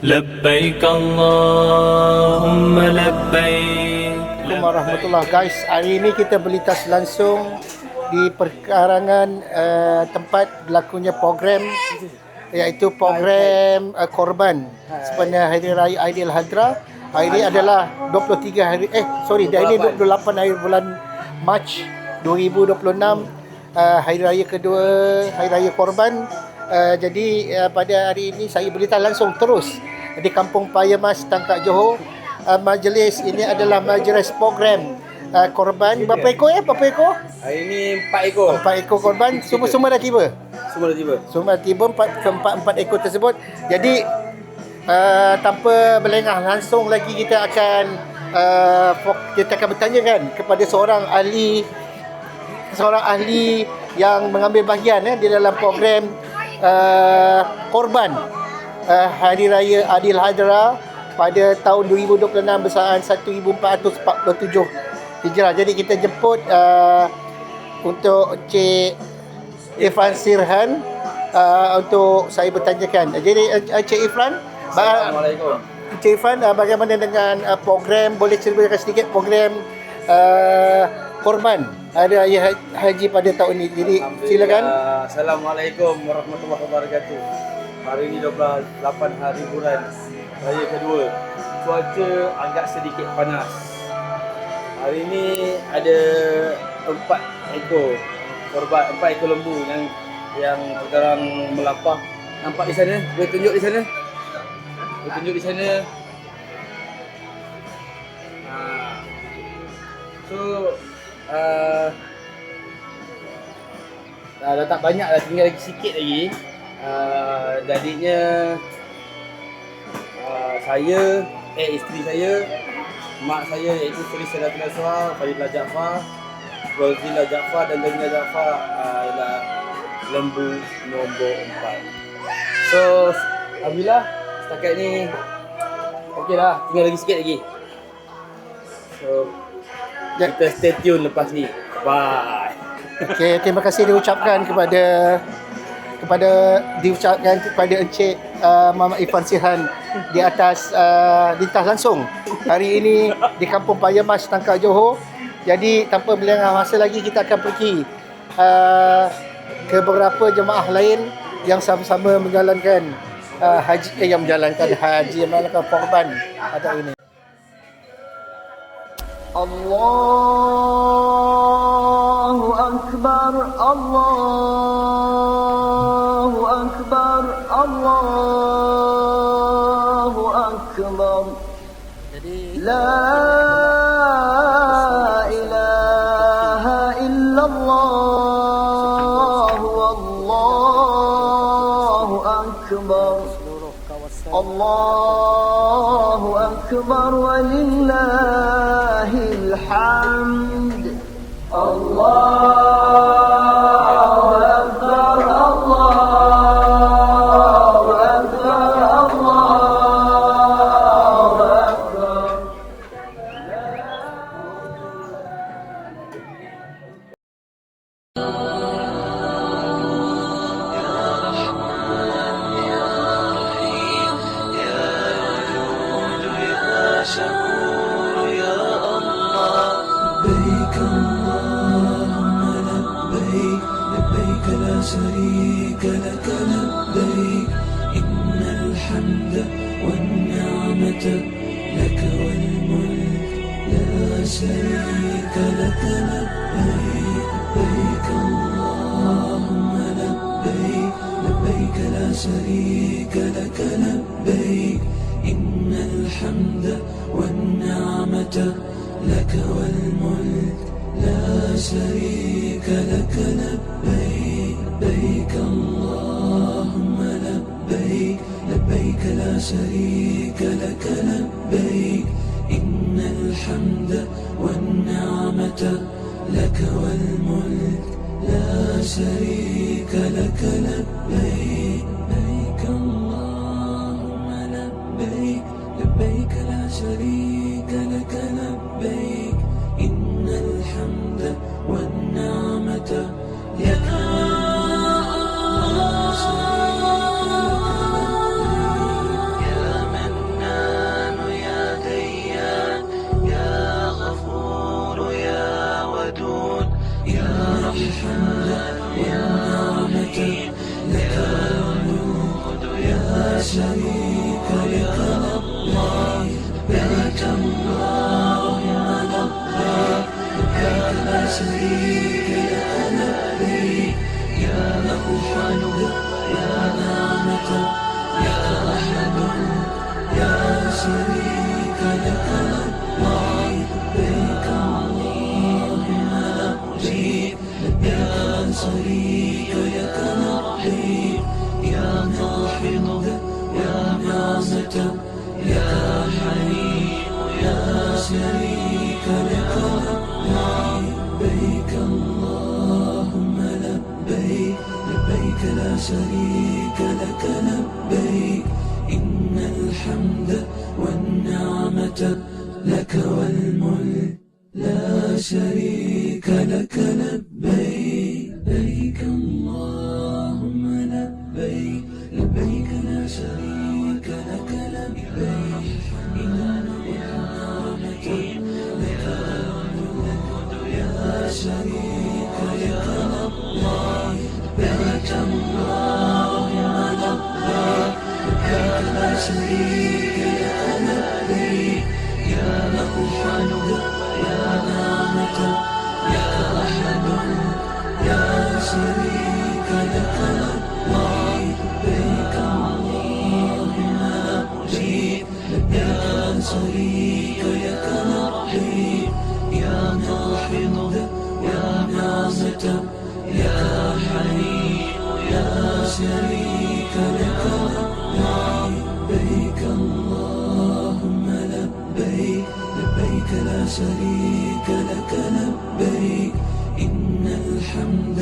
لبيك اللهم لبيك. Assalamualaikum warahmatullahi guys. Hari ini kita berlintas langsung di perkarangan tempat berlakunya program, iaitu program korban sempena Hari Raya Aidiladha. Hari ini adalah 23 hari hari ini 28 hari bulan Mac 2026, hari raya kedua, hari raya korban. Jadi pada hari ini saya berlintas langsung terus di Kampung Payamas, Tangkak Johor. Majlis ini adalah majlis program korban. Berapa ekor berapa ekor? Hari ni 4 ekor. 4 ekor korban. Semua dah tiba. Semua dah tiba. Semua dah tiba, 4 ekor tersebut. Jadi tanpa berlengah, langsung lagi kita akan bertanya kan kepada seorang ahli yang mengambil bahagian di dalam program korban Hari Raya Aidiladha pada tahun 2026 besaran 1447 Hijrah. Jadi kita jemput untuk Encik Irfan Sirhan untuk saya bertanyakan. Jadi Encik Irfan, Assalamualaikum. Encik Irfan, bagaimana dengan program, boleh ceritakan sedikit program korban Hari Raya Haji pada tahun ini. Jadi silakan. Assalamualaikum warahmatullahi wabarakatuh. Hari ini 28 hari bulan Raya kedua. Cuaca agak sedikit panas. Hari ini ada 4 ekor korban, 4 ekor lembu yang sekarang melapah. Nampak di sana? Boleh tunjuk di sana? Boleh tunjuk di sana? Dah tak banyak dah, tinggal lagi sikit lagi. Jadinya saya, isteri saya, mak saya iaitu Seri Sadatul Aswar, Fadilah Jaafar, Rozila Jaafar dan Jamila Jaafar ialah lembu nombor 4. So, alhamdulillah setakat ni okey lah, tinggal lagi sikit lagi. So, kita stay tune lepas ni. Bye. Okey, terima kasih diucapkan kepada Encik Muhammad Irfan Sirhan di atas lintas langsung hari ini di Kampung Payamas, Tangkak Johor. Jadi tanpa melengah masa lagi, kita akan pergi ke beberapa jemaah lain yang sama-sama menjalankan menjalankan korban pada ini. Allahu Akbar, Allahu Akbar, Allahu Akbar. La ilaha illallah, Wallahu Akbar, Allahu Akbar, walillahil hamd. Allahu Akbar, Allahu Akbar, Allahu Akbar. شريك لك لبيك إن الحمد والنعمة لك والملك لا شريك لك لبيك لبيك اللهم لبيك لبيك لا شريك لك لبيك إن الحمد والنعمة لك والملك لا شريك لك لبيك لبيك اللهم لبيك لبيك لا شريك لك لبيك إن الحمد والنعمة لك والملك لا شريك لك لبيك لبيك اللهم لبيك لبيك لا شريك لك لبيك إن الحمد والنعمة لك والملك لا شريك لك لبيك شريك لك لبيك اللهم لبيك لبيك لا شريك لك لبيك يا أوحد يا نعمة يا أحد يا شريك لك لبيك اللهم لبيك يا شريك لك لبيك يا واحد يا نعمة يا حليم يا شريك لك لبيك اللهم لبيك لبيك لا شريك لك لبيك إن الحمد والنعمة لك والملك لا شريك لك لبيك لبيك اللهم لبيك لبيك لا شريك لك لبيك إن النعمة لك والملك لا شريك لك لبيك اللهم لبيك لبيك لا شريك لك لبيك يا أوحد يا نعمة يا أحد يا شريك لك لبيك اللهم لبيك يا شريك لك لبيك يا واحد يا نعمة يا حليم يا شريك لك لبيك اللهم لبيك لبيك لا شريك لك لبيك إن الحمد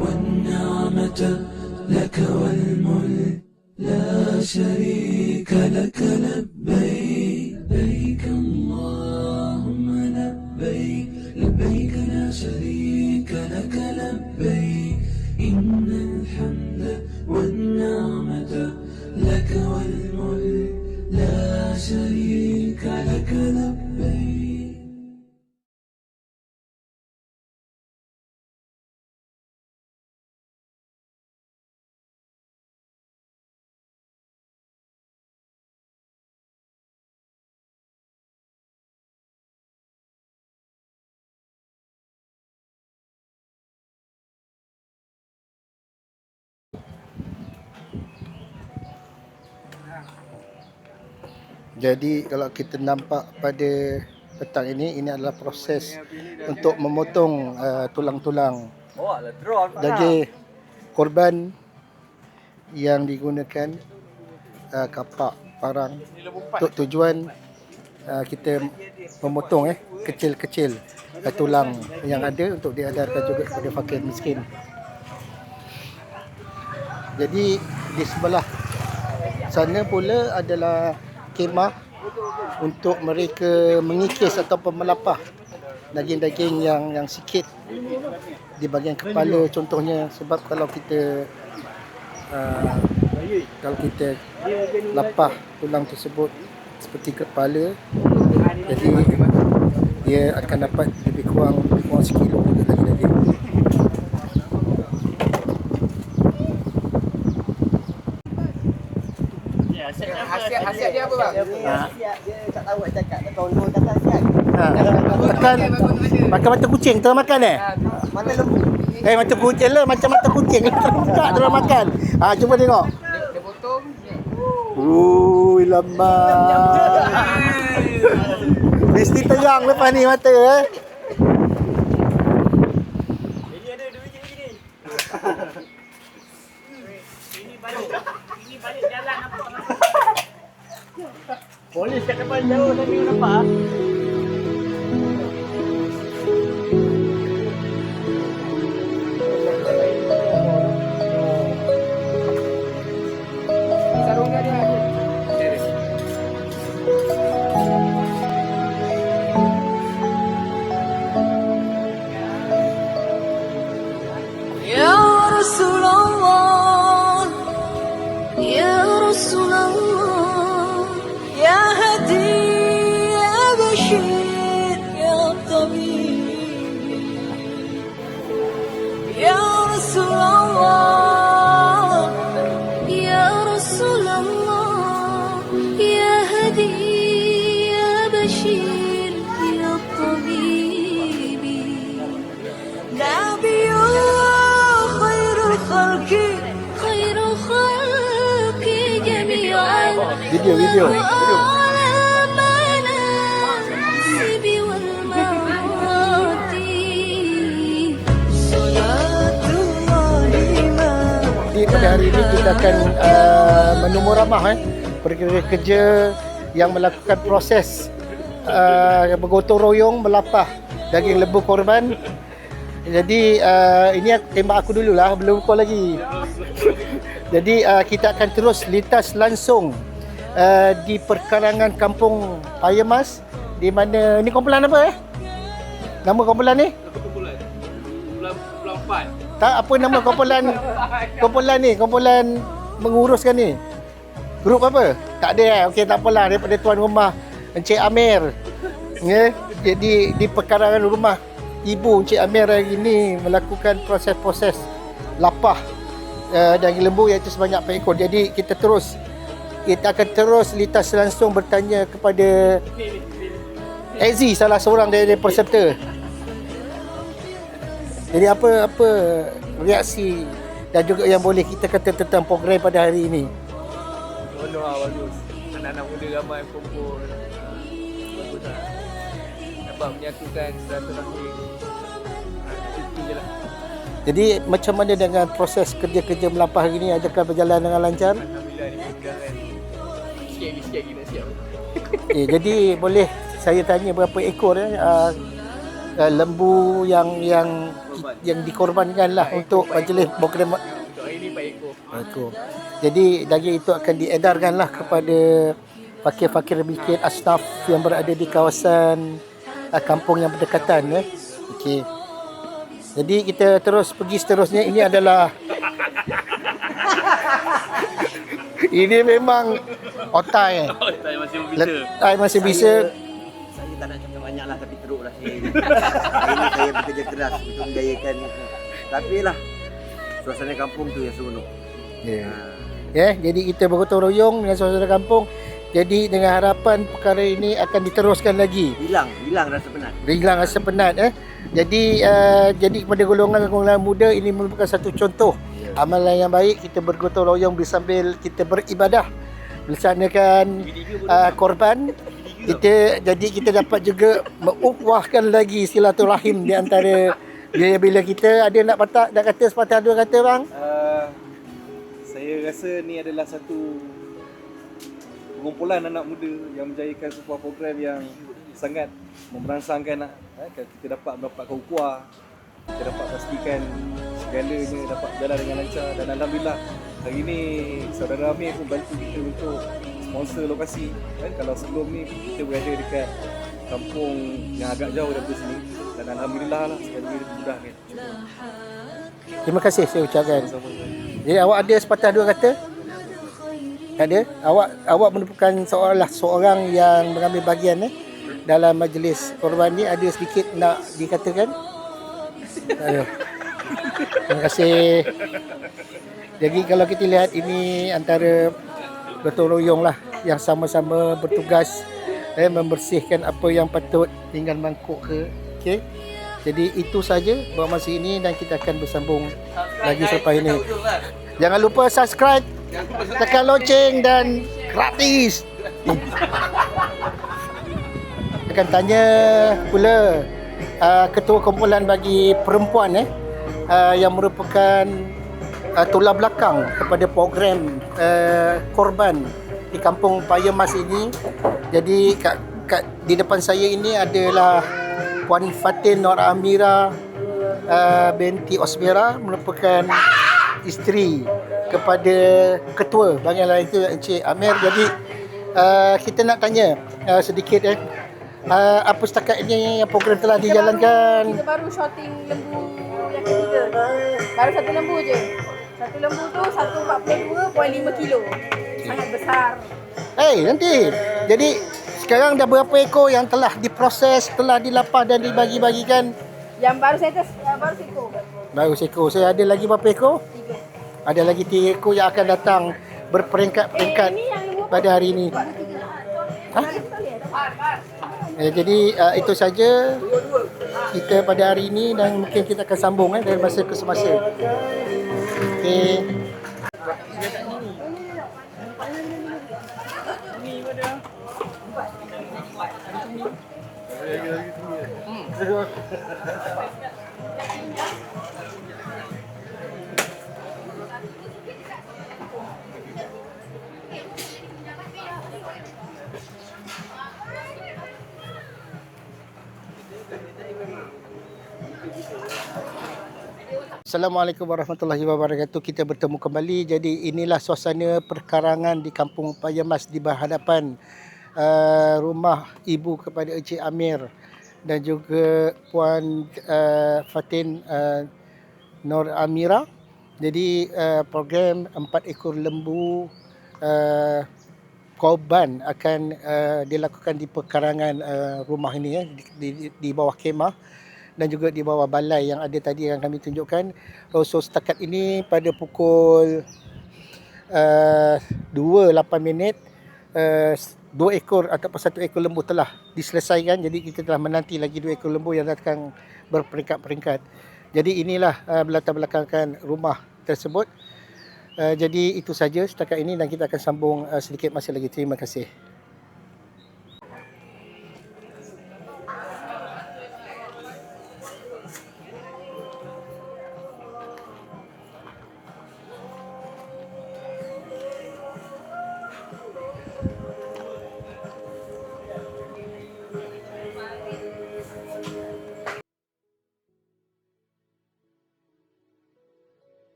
والنعمة لك والملك لا شريك لك لبيك لبيك اللهم لبيك لبيك لا شريك لك لبيك إن الحمد والنعمة لك والملك لا شريك لك لبيك. Jadi kalau kita nampak pada petang ini adalah proses untuk memotong tulang-tulang daging korban yang digunakan kapak parang untuk tujuan kita memotong kecil-kecil tulang yang ada untuk diedarkan juga kepada fakir miskin. Jadi di sebelah sana pula adalah kemah untuk mereka mengikis ataupun melapah daging-daging yang sikit di bahagian kepala contohnya, sebab kalau kita lapah tulang tersebut seperti kepala, jadi dia akan dapat lebih kurang sekilo juga daging-daging. Hasiat dia apa bang? Hasiat dia tak tahu nak cakap. Tahun 2 tak hasiat. Makan mata kucing tu makan Mata lembu. mata kucing lah, macam mata kucing buka terus makan. Cuba tengok. Dia potong. Lama. Mesti terang lepas ni mata Ini ada 2 biji ni. Ini balik jalan nampak masuk. Polis kat depan jauh tadi nampak. Sarung dia ada. Ya Rasulullah, Ya Rasulullah, Ya Hadi, Ya Bashir. Video. Jadi pada hari ini kita akan menumur ramah pekerja-kerja yang melakukan proses bergotong royong melapah daging lembu korban. Jadi ini tembak aku dululah, belum kau lagi. Jadi kita akan terus lintas langsung di perkarangan Kampung Payamas, di mana ni kumpulan apa Nama kumpulan ni? Kumpulan 4. Tak, apa nama kumpulan ni? Kumpulan menguruskan ni. Grup apa? Tak ada Okey, tak apalah, daripada tuan rumah Encik Amir. Ya, jadi di perkarangan rumah Ibu Encik Amir hari ini melakukan proses-proses lapah daging lembu iaitu sebanyak 4 ekor. Jadi kita akan terus lintas langsung bertanya kepada Aziz, salah seorang dari peserta. Jadi apa reaksi dan juga yang boleh kita kata tentang program pada hari ini? Bagus. Anak-anak muda ramai kumpul. Bagus lah. Dapat menyatukan silaturahmi. Itu je lah. Jadi macam mana dengan proses kerja-kerja melapah hari ini? Adakah berjalan dengan lancar? Alhamdulillah ni perkara sikit lagi nak siap. Okay, jadi boleh saya tanya berapa ekor lembu yang dikorbankan lah untuk majlis program. Untuk hari ni 4 ekor. Jadi daging itu akan diedarkan lah kepada fakir-fakir miskin asnaf yang berada di kawasan kampung yang berdekatan. Okey. Jadi kita terus pergi seterusnya. Ini adalah ini memang otai. Otai masih Letai masih bisa. Saya tak nak cakap banyak lah, tapi teruk lah saya ni. Hari ni saya bekerja keras untuk menjayakan. Tapi lah, suasana kampung tu yang seronok. Jadi kita bergotong royong dengan suasana kampung. Jadi dengan harapan perkara ini akan diteruskan lagi. Hilang rasa penat. Hilang rasa penat. Jadi kepada golongan muda ini merupakan satu contoh amalan yang baik. Kita bergotong royong sambil kita beribadah, melaksanakan korban. Jadi kita dapat juga mengukuhkan lagi silaturahim di antara bila kita ada nak kata sepatah dua kata bang. Saya rasa ni adalah satu kumpulan anak muda yang menjayakan sebuah program yang sangat memberangsangkan. Kita dapat mendapatkan ukhuwah, kita dapat pastikan segalanya dapat berjalan dengan lancar, dan alhamdulillah hari ni saudara Amir pun bantu kita untuk sponsor lokasi. Kalau sebelum ni kita berada dekat kampung yang agak jauh daripada sini, dan alhamdulillah lah sekali lagi dimudahkan. Terima kasih saya ucapkan. Jadi awak ada sepatah dua kata? Ada? Awak merupakan seorang yang mengambil bahagian dalam majlis korban ni. Ada sedikit nak dikatakan? Aduh. Terima kasih. Jadi kalau kita lihat ini antara gotong royong lah yang sama-sama bertugas membersihkan apa yang patut tinggal mangkuk ke. Okey. Jadi itu saja buat masa ini, dan kita akan bersambung lagi selepas ini. Jangan lupa subscribe, tekan loceng dan gratis. Akan tanya pula ketua kumpulan bagi perempuan yang merupakan tulang belakang kepada program korban di Kampung Payamas ini. Jadi di depan saya ini adalah Puan Fatin Nur Amira binti Osmira, merupakan isteri kepada ketua bahagian lain itu Encik Amir. Jadi kita nak tanya sedikit apa setakat ini yang program telah dijalankan? Kita baru shooting lembu yang ketiga. Baru satu lembu je. Satu lembu tu 142.5 kilo. Sangat besar. Nanti. Jadi sekarang dah berapa ekor yang telah diproses, telah dilapah dan dibagi-bagikan? Yang baru saya test, baru seekor. Baru seekor. Saya ada lagi berapa ekor? 3. Ada lagi 3 ekor yang akan datang berperingkat-peringkat pada hari ini. Jadi itu saja kita pada hari ini, dan mungkin kita akan sambung dari masa ke semasa. Okey. Assalamualaikum warahmatullahi wabarakatuh. Kita bertemu kembali. Jadi inilah suasana perkarangan di Kampung Payamas di berhadapan rumah ibu kepada Encik Amir dan juga Puan Fatin Nur Amira. Jadi program 4 ekor lembu korban akan dilakukan di perkarangan rumah ini ya, di bawah kemah dan juga di bawah balai yang ada tadi yang kami tunjukkan. So setakat ini pada pukul 2.08 2 ekor ataupun 1 ekor lembu telah diselesaikan. Jadi kita telah menanti lagi 2 ekor lembu yang akan berperingkat-peringkat. Jadi inilah latar belakangkan rumah tersebut. Jadi itu saja setakat ini dan kita akan sambung sedikit masa lagi. Terima kasih.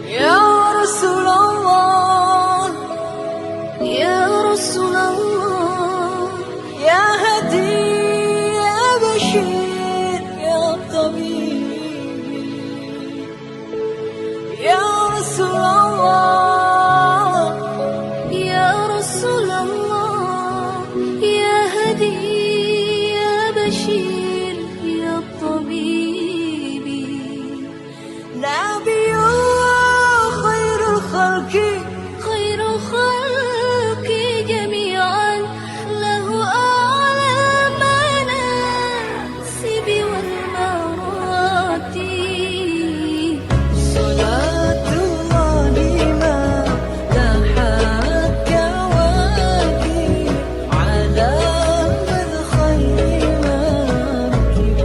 Ya Rasulullah, Ya Rasulullah, Ya Hadi, Ya Bashir, Ya Tabib, Ya Rasulullah, Ya Rasulullah, Ya Hadi, Ya Bashir, Ya Tabib, Nabi خير الخلق جميعا له أعلى المناسب والمراتب صلاة الله ما لاحت كواكب على من خير ما ركب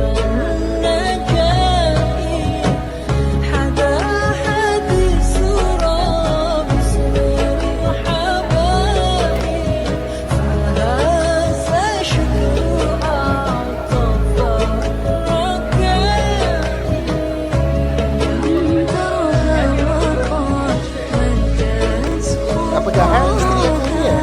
النجاة حدا حديث Apa jahat isteri aku ni ya?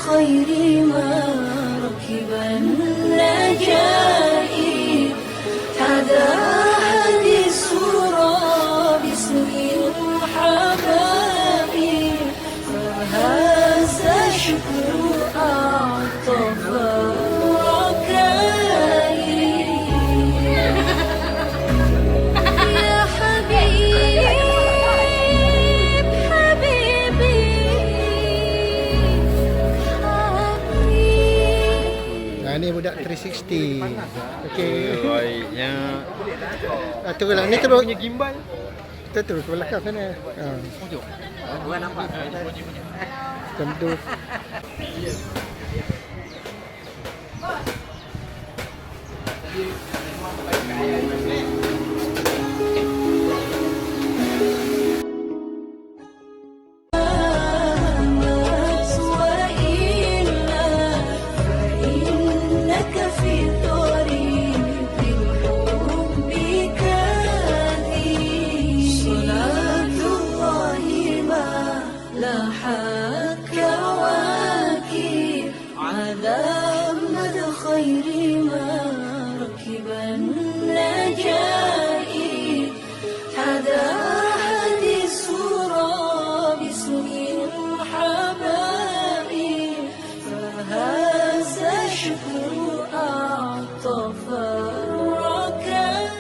خير ما ركب النجائب هذا حديث باسم الحبائب فهذا شكر أعطف يا حبيب حبيبي Ni budak 360. Okey. Yang Terus lah. Ni terus. punya gimbal. Kita terus ke belakang sana. Orang nampak. Tentu. وإلا فإنك في طريق الحب كاذب صلاة الله ما لاحت كواكب على مدى خير ما ركب النجائب هذا حديث باسم الحبائب فهذا شكر أعطف الركائب